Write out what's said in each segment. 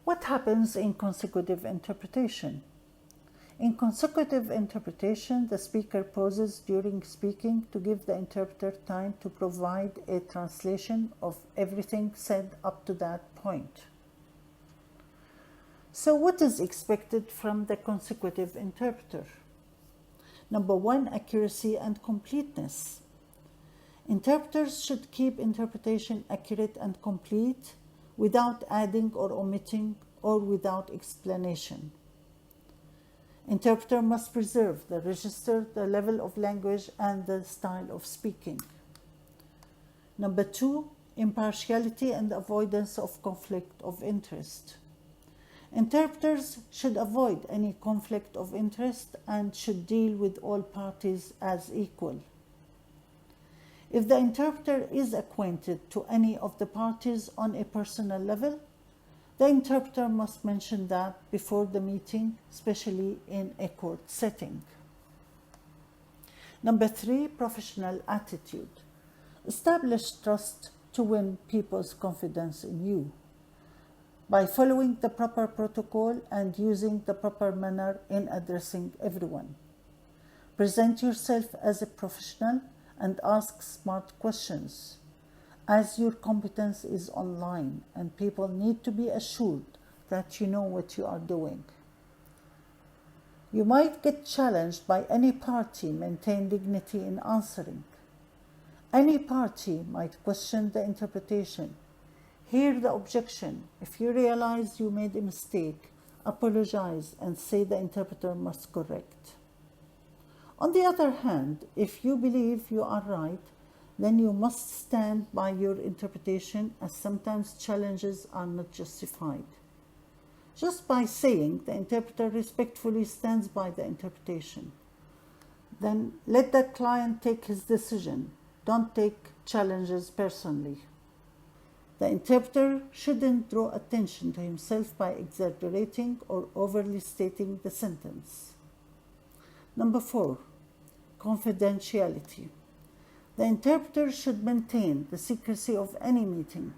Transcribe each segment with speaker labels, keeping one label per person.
Speaker 1: What happens in consecutive interpretation? In consecutive interpretation, the speaker pauses during speaking to give the interpreter time to provide a translation of everything said up to that point. So what is expected from the consecutive interpreter? Number one, accuracy and completeness. Interpreters should keep interpretation accurate and complete without adding or omitting or without explanation. Interpreter must preserve the register, the level of language, and the style of speaking. Number two, impartiality and avoidance of conflict of interest. Interpreters should avoid any conflict of interest and should deal with all parties as equal. If the interpreter is acquainted to any of the parties on a personal level, the interpreter must mention that before the meeting, especially in a court setting. Number three, professional attitude. Establish trust to win people's confidence in you by following the proper protocol and using the proper manner in addressing everyone. Present yourself as a professional and ask smart questions, as your competence is online and people need to be assured that you know what you are doing. You might get challenged by any party. Maintain dignity in answering. Any party might question the interpretation. Hear the objection. If you realize you made a mistake, apologize and say the interpreter must correct. On the other hand, if you believe you are right, then you must stand by your interpretation, as sometimes challenges are not justified. Just by saying the interpreter respectfully stands by the interpretation, then let the client take his decision. Don't take challenges personally. The interpreter shouldn't draw attention to himself by exaggerating or overly stating the sentence. Number four, confidentiality. The interpreter should maintain the secrecy of any meeting.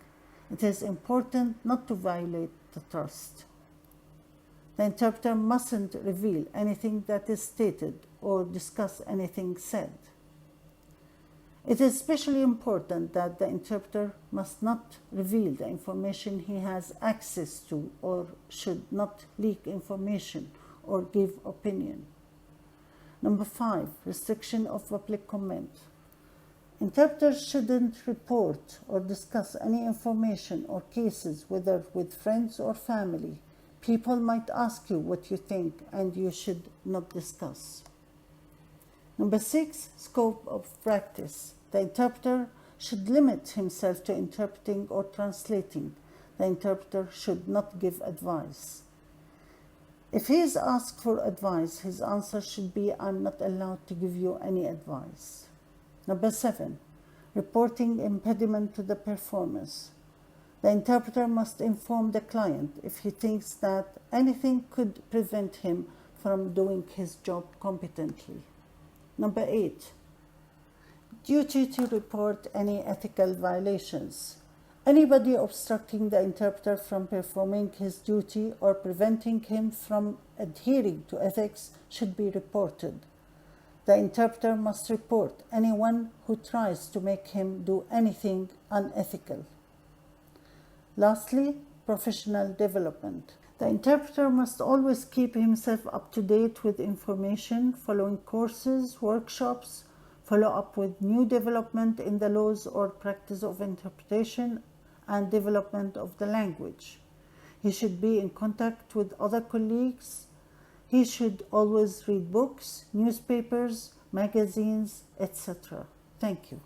Speaker 1: It is important not to violate the trust. The interpreter mustn't reveal anything that is stated or discuss anything said. It is especially important that the interpreter must not reveal the information he has access to or should not leak information or give opinion. Number five, restriction of public comment. Interpreters shouldn't report or discuss any information or cases, whether with friends or family. People might ask you what you think, and you should not discuss. Number six, scope of practice. The interpreter should limit himself to interpreting or translating. The interpreter should not give advice. If he is asked for advice, his answer should be, "I'm not allowed to give you any advice." Number seven, reporting impediment to the performance. The interpreter must inform the client if he thinks that anything could prevent him from doing his job competently. Number eight, duty to report any ethical violations. Anybody obstructing the interpreter from performing his duty or preventing him from adhering to ethics should be reported. The interpreter must report anyone who tries to make him do anything unethical. Lastly, professional development. The interpreter must always keep himself up to date with information, following courses, workshops, follow up with new development in the laws or practice of interpretation and development of the language. He should be in contact with other colleagues. He should always read books, newspapers, magazines, etc. Thank you.